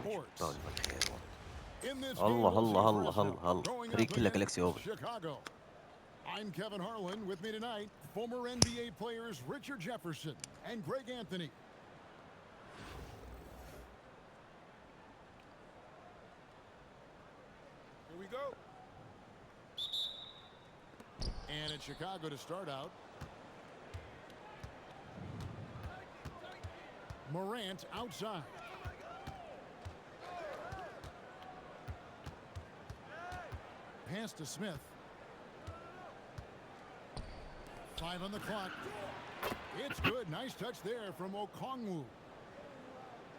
Sports. باول بالخير. In this game, الله we'll see الله الله Fresno الله الله going فريق up كله against جالكسي اوفر. Chicago. I'm Kevin Harlan. With me tonight, former NBA players Richard Jefferson and Greg Anthony. Here we go. And it's Chicago to start out. Morant outside. Pass to Smith. 5 on the clock. It's good. Nice touch there from Okongwu.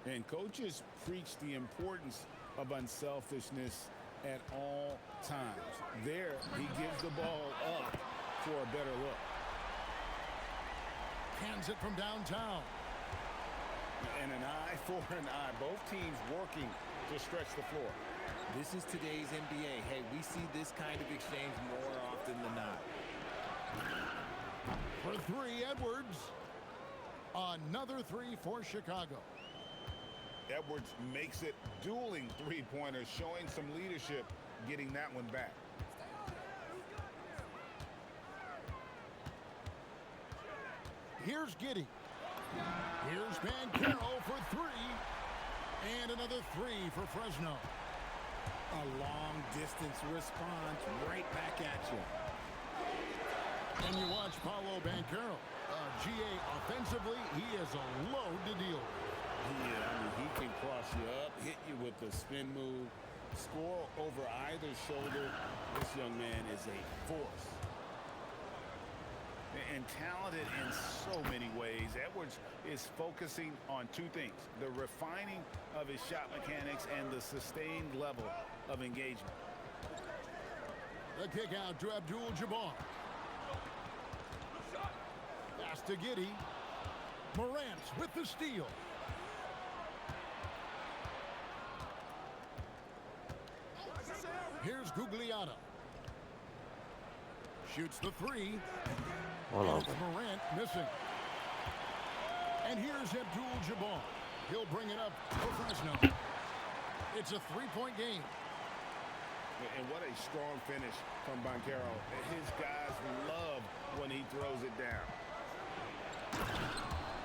And coaches preach the importance of unselfishness at all times. There, he gives the ball up for a better look. Hands it from downtown. And an eye for an eye. Both teams working to stretch the floor. This is today's NBA. Hey, we see this kind of exchange more often than not. For 3, Edwards. Another 3 for Chicago. Edwards makes it dueling three-pointers, showing some leadership, getting that one back. Here's Giddey. Here's Banchero for 3. And another 3 for Fresno. A long-distance response right back at you. And you watch Paolo Banchero. GA offensively, he is a load to deal with. Yeah, I mean, he can cross you up, hit you with the spin move, score over either shoulder. This young man is a force. And talented in so many ways. Edwards is focusing on 2 things: the refining of his shot mechanics and the sustained level of engagement. The kick out to Abdul-Jabbar. Pass to Giddey. Morant with the steal. Here's Gugliotta. Shoots the 3. والله It's Morant missing. And here's Abdul-Jabbar. He'll bring it up for Fresno. It's a 3-point game. And what a strong finish from Banchero. His guys love when he throws it down.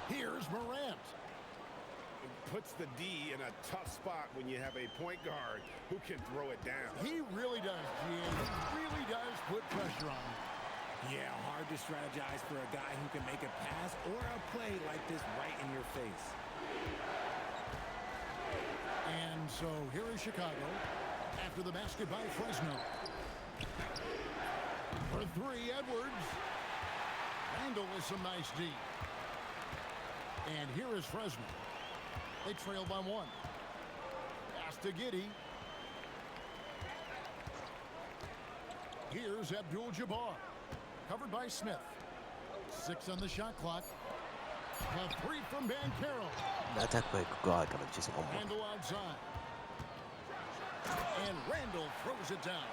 Here's Morant. It puts the D in a tough spot when you have a point guard who can throw it down. He really does, GA. He really does put pressure on him. Yeah, hard to strategize for a guy who can make a pass or a play like this right in your face. And so here is Chicago after the basket by Fresno. For 3, Edwards. Randall with some nice D. And here is Fresno. They trail by 1. Pass to Giddey. Here's Abdul-Jabbar. Covered by Smith. 6 on the shot clock. A 3 from Banchero. لا تكفى قاعد على الجسم أمك. Randall outside. And Randall throws it down.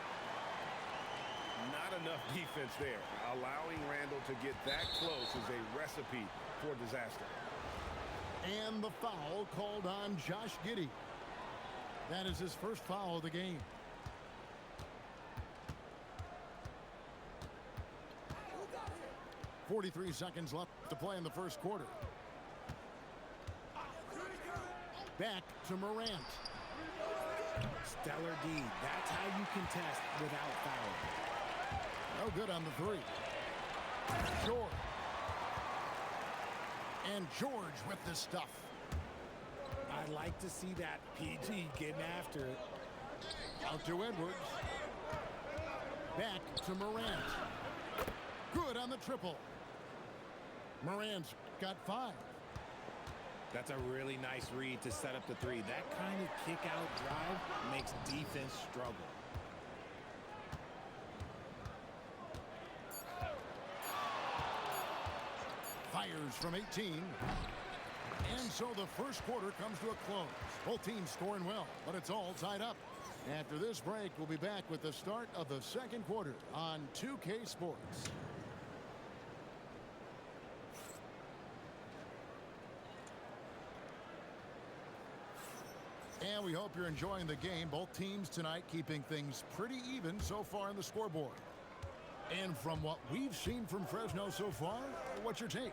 Not enough defense there. Allowing Randall to get that close is a recipe for disaster. And the foul called on Josh Giddey. That is his first foul of the game. .43 seconds left to play in the first quarter. Back to Morant. Stellar D. That's how you contest without fouling. No good on the 3. George. And George with the stuff. I'd like to see that PG getting after it. Out to Edwards. Back to Morant. Good on the triple. Morant's got 5. That's a really nice read to set up the 3. That kind of kick-out drive makes defense struggle. Fires from 18. And so the first quarter comes to a close. Both teams scoring well, but it's all tied up. After this break, we'll be back with the start of the second quarter on 2K Sports. And And we hope you're enjoying the game. Both teams tonight keeping things pretty even so far in the scoreboard. And from what we've seen from Fresno so far, what's your take?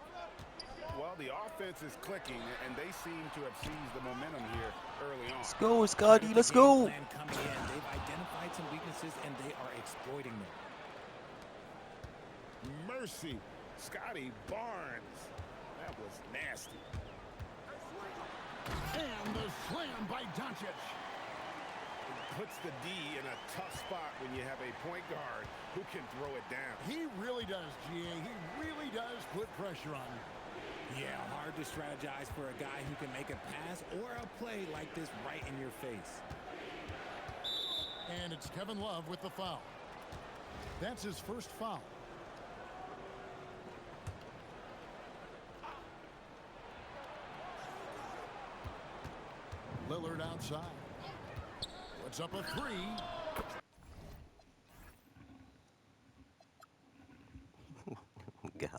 Well, the offense is clicking, and they seem to have seized the momentum here early on. Let's go, Scotty. Let's go. Plan coming in. They've identified some weaknesses, and they are exploiting them. Mercy. Scotty Barnes. That was nasty. And the slam by Doncic. Puts the D in a tough spot when you have a point guard who can throw it down. He really does, GA. He really does put pressure on you. Yeah, hard to strategize for a guy who can make a pass or a play like this right in your face. And it's Kevin Love with the foul. That's his first foul. Lillard outside. Puts up a three. God.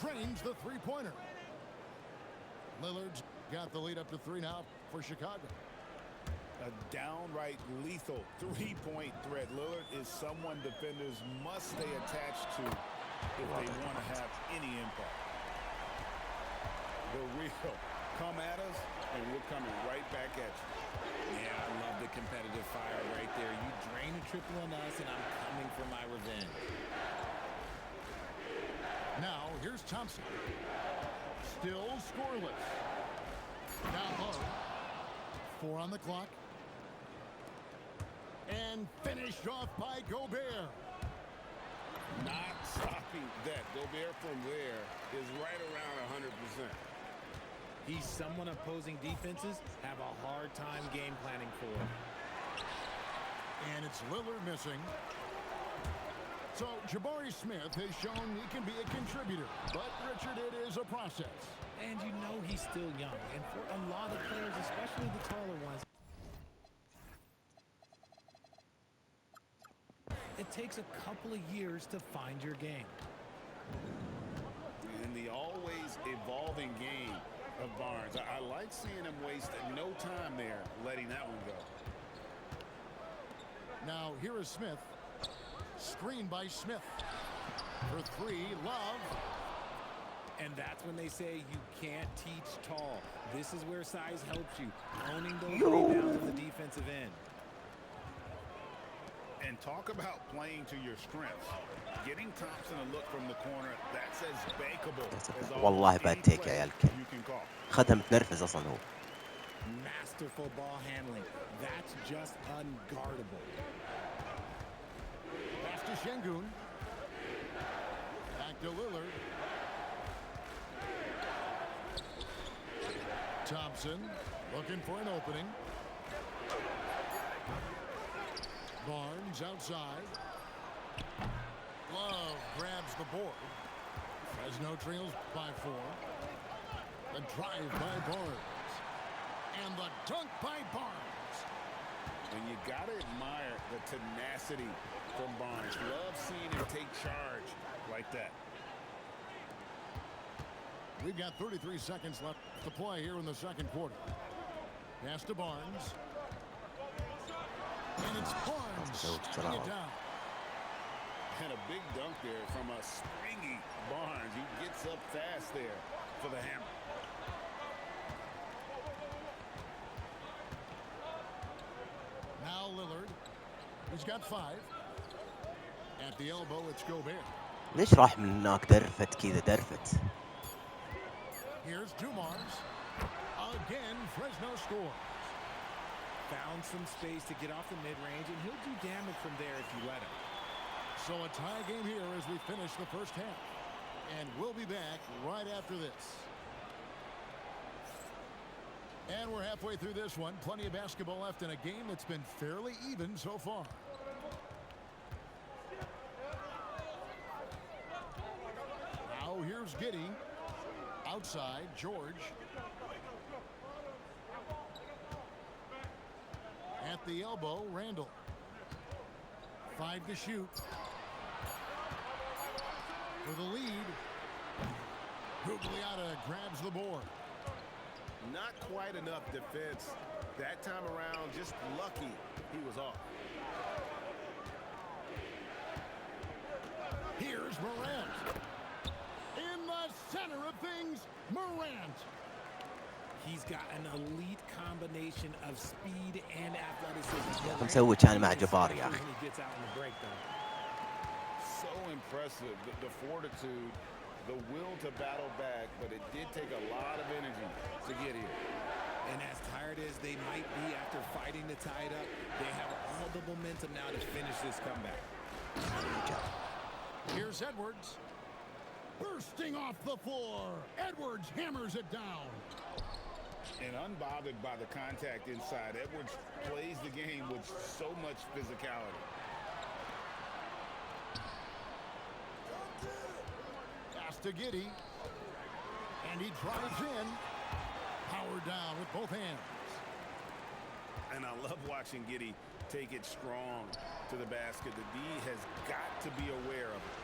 Trains the three-pointer. Lillard's got the lead up to 3 now for Chicago. A downright lethal three-point threat. Lillard is someone defenders must stay attached to if they want to have any impact. The real come at us, and we're coming right back at you. Yeah, I love the competitive fire right there. You drain a triple on us, and I'm coming for my revenge. Now, here's Thompson. Still scoreless. Down low. 4 on the clock. And finished off by Gobert. Not stopping that. Gobert from there is right around 100%. He's someone opposing defenses have a hard time game planning for. And it's Lillard missing. So Jabari Smith has shown he can be a contributor, but Richard, it is a process. And you know he's still young. And for a lot of players, especially the taller ones, it takes a couple of years to find your game. In the always evolving game of Barnes, I like seeing him waste no time there, letting that one go. Now here is Smith. Screen by Smith. For 3, Love. And that's when they say you can't teach tall. This is where size helps you, owning those rebounds on the defensive end. And talk about playing to your strengths. Getting Thompson a look from the corner, that's as bankable as all والله any bad take play يا عيال كان. you can call. خدها متنرفز اصلا هو. Masterful ball handling. That's just unguardable. Pass to Şengün. Back to Lillard. Thompson looking for an opening. Barnes outside. Love grabs the board. Fresno trails by 4. The drive by Barnes. And the dunk by Barnes. And you got to admire the tenacity from Barnes. Love seeing him take charge like that. We've got 33 seconds left to play here in the second quarter. Pass to Barnes. And it's Barnes taking it down. And a big dunk there from a springy Barnes. He gets up fast there for the hammer. Now Lillard. He's got 5. At the elbow, it's Gobert. ليش راح من هناك درفت كذا درفت؟ Here's Dumars. Again, Fresno scores. Found some space to get off the mid-range, and he'll do damage from there if you let him. So a tie game here as we finish the first half. And we'll be back right after this. And we're halfway through this one. Plenty of basketball left in a game that's been fairly even so far. Now here's Giddey. Outside, George. At the elbow, Randall. 5 to shoot. For the lead. Gugliotta grabs the board. Not quite enough defense That time around, just lucky he was off. Here's Morant. In the center of things, Morant. He's got an elite combination of speed and athleticism. مسوي كان مع جبار يا أخي. When he gets out in the break, though. So impressive, the fortitude, the will to battle back, but it did take a lot of energy to get here. And as tired as they might be after fighting to tie it up, they have all the momentum now to finish this comeback. Here's Edwards. Bursting off the floor. Edwards hammers it down. And unbothered by the contact inside, Edwards plays the game with so much physicality. Pass to Giddey. And he drives in. Power down with both hands. And I love watching Giddey take it strong to the basket. The D has got to be aware of it.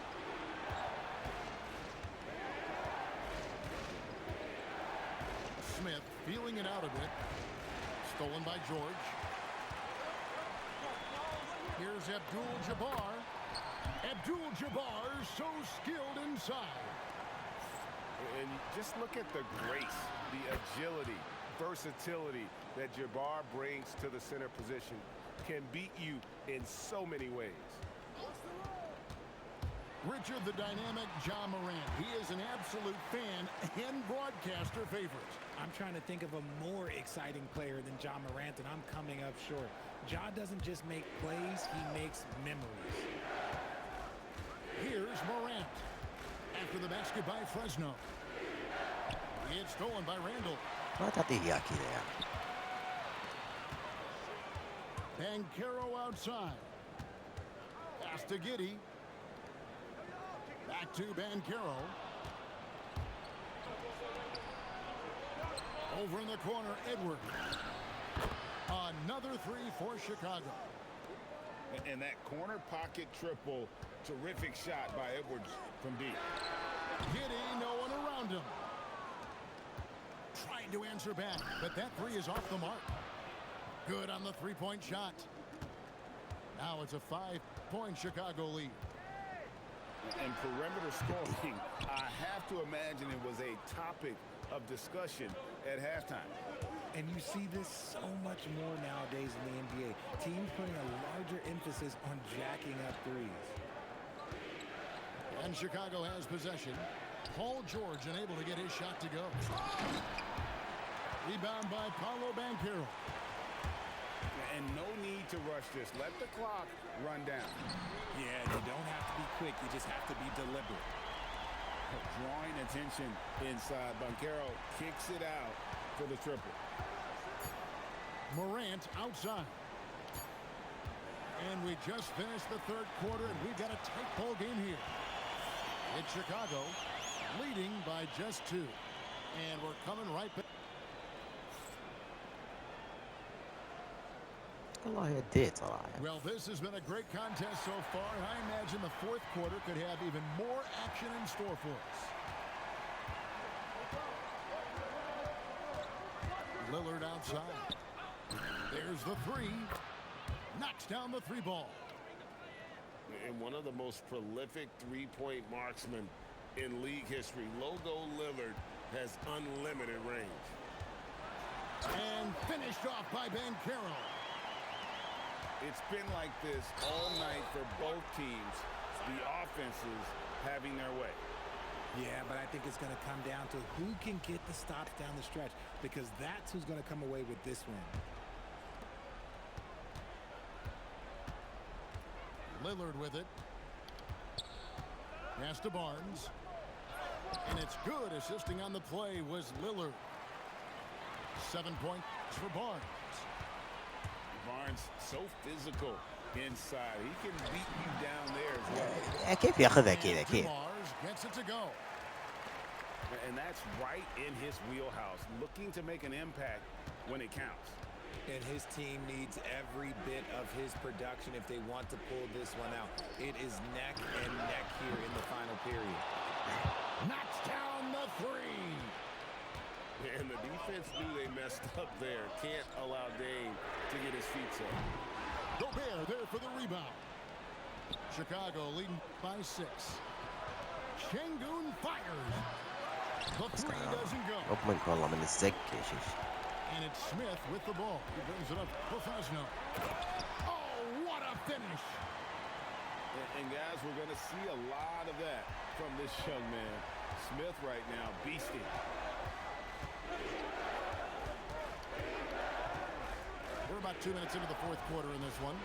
Smith feeling it out a bit. Stolen by George. Here's Abdul-Jabbar. Abdul-Jabbar so skilled inside. And just look at the grace, the agility, versatility that Jabbar brings to the center position. Can beat you in so many ways. Richard, the dynamic Ja Morant. He is an absolute fan and broadcaster favorite. I'm trying to think of a more exciting player than Ja Morant, and I'm coming up short. Ja doesn't just make plays, he makes memories. Here's Morant. After the basket by Fresno. It's stolen by Randall. ما تعطيه إياه كذا يا أخي. Banchero outside. Pass to Giddey. Back to Banchero. Over in the corner, Edwards. Another three for Chicago. And that corner pocket triple, terrific shot by Edwards from deep. Giddey, no one around him. Trying to answer back, but that three is off the mark. Good on the three-point shot. Now it's a 5-point Chicago lead. And perimeter scoring, I have to imagine it was a topic of discussion at halftime. And you see this so much more nowadays in the NBA. Teams putting a larger emphasis on jacking up threes. And Chicago has possession. Paul George unable to get his shot to go. Rebound by Paolo Banchero. And no need to rush this. Let the clock run down. Yeah, you don't have to be quick. You just have to be deliberate. Drawing attention inside. Banchero kicks it out for the triple. Morant outside. And we just finished the third quarter, and we've got a tight ball game here. It's Chicago leading by just 2. And we're coming right back. والله اديت صراحة. Well, this has been a great contest so far, and I imagine the fourth quarter could have even more action in store for us. Lillard outside. There's the three. Knocks down the three ball. And one of the most prolific three-point marksmen in league history, Logo Lillard, has unlimited range. And finished off by Banchero. It's been like this all night for both teams, the offenses having their way. Yeah, but I think it's going to come down to who can get the stops down the stretch, because that's who's going to come away with this win. Lillard with it. Pass to Barnes. And it's good. Assisting on the play was Lillard. 7 points for Barnes. Barnes so physical inside. He can beat you down there as well. كيف ياخذها كذا And كيف؟ Mars gets it to go. And that's right in his wheelhouse, looking to make an impact when it counts. And his team needs every bit of his production if they want to pull this one out. It is neck and neck here in the final period. Knocks down the three. And the defense knew they messed up there. Can't allow Dame to get his feet set. Gobert there for the rebound. Chicago leading by 6. Şengün fires. The three doesn't go. Open kolla men säkert. And it's Smith with the ball. He brings it up for Fresno. Oh, what a finish. And guys, we're going to see a lot of that from this young man. Smith right now, beasting. We're about 2 minutes into the fourth quarter in this one.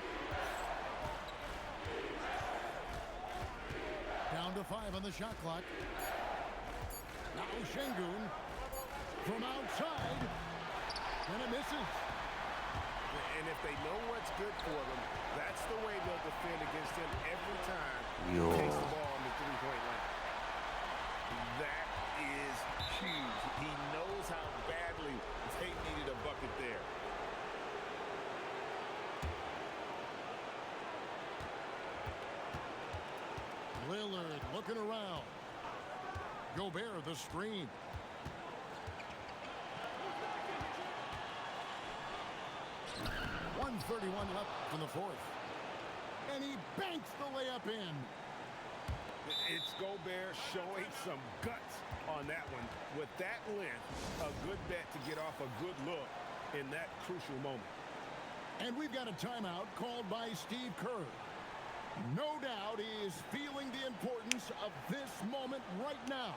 Down to 5 on the shot clock. Now Şengün from outside. And it misses. And if they know what's good for them, that's the way they'll defend against him every time Yo. he takes the ball on the three-point line. That is huge. He knows how badly they needed a bucket there. Lillard looking around. Gobert the screen. .131 left in the fourth. And he banks the layup in. It's Gobert showing some guts on that one. With that length, a good bet to get off a good look in that crucial moment. And we've got a timeout called by Steve Kerr. No doubt he is feeling the importance of this moment right now.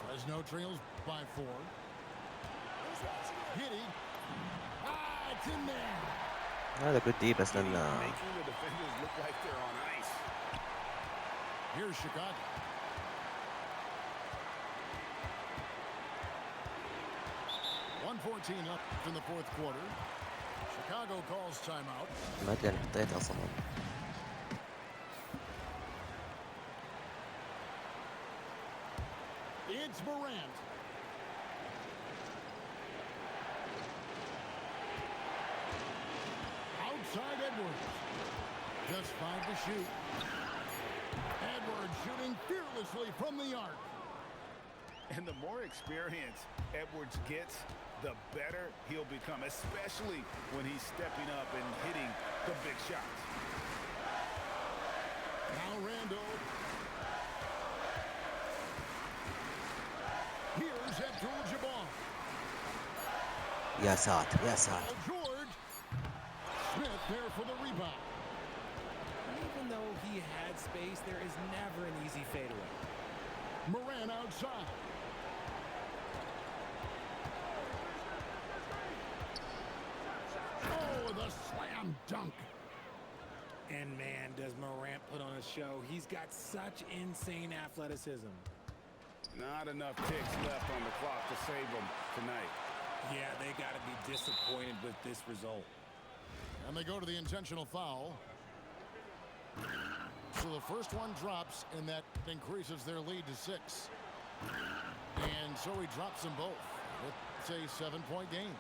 Fresno trails by 4. Giddy. Ah, it's in there. Hade good defense then. Making the defenders look like they're on ice. Here's Chicago. .114 left in the fourth quarter. Chicago calls timeout. Mä tiedän, että ei tässä on. It's Morant. Outside Edwards. Just 5 to shoot. Edwards shooting fearlessly from the arc. And the more experience Edwards gets, the better he'll become, especially when he's stepping up and hitting the big shots. Now Randall. Here's Abdul-Jabbar. Ja saat. Paul George. Smith there for the rebound. Even though he had space, there is never an easy fadeaway. Morant outside. Oh, the slam dunk. And man, does Morant put on a show. He's got such insane athleticism. Not enough ticks left on the clock to save them tonight. Yeah, they got to be disappointed with this result. And they go to the intentional foul. So the first one drops, and that increases their lead to 6. And so he drops them both. It's a 7-point game.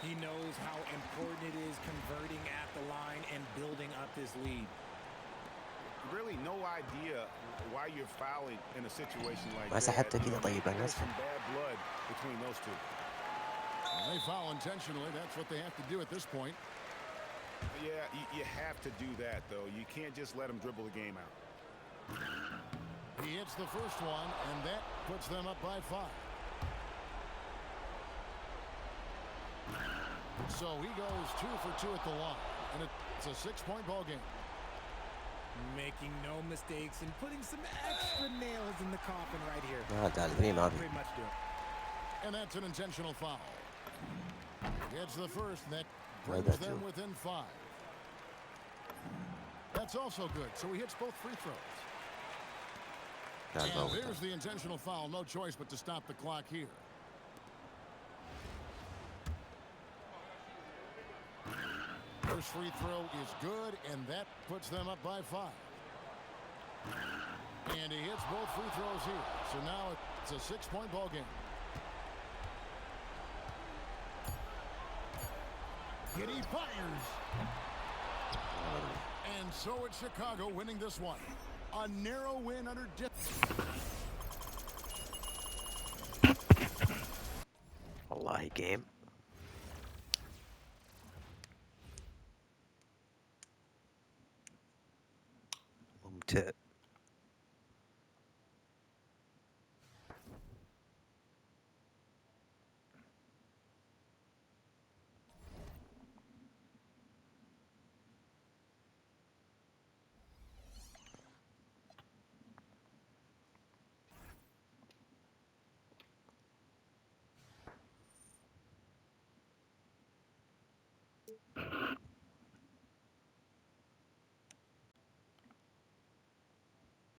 He knows how important it is converting at the line and building up this lead. Really no idea why you're fouling in a situation like بس that. حتى كده طيب There's الناس. some bad blood between those two. And they foul intentionally. That's what they have to do at this point. Yeah, you have to do that, though. You can't just let them dribble the game out. He hits the first one, and that puts them up by 5. So he goes 2 for 2 at the line, and it's a 6-point ball game. Making no mistakes and putting some extra nails in the coffin right here. تعلمين ما Pretty much do it. And that's an intentional foul. Gets the first, and that Right brings back them to it. within 5. That's also good, so he hits both free throws. And there's the intentional foul. No choice but to stop the clock here. First free throw is good, and that puts them up by 5. And he hits both free throws here. So now it's a 6-point ball game. Giddy fires. And so it's Chicago winning this one. A narrow win under Wallahi game. ممتع.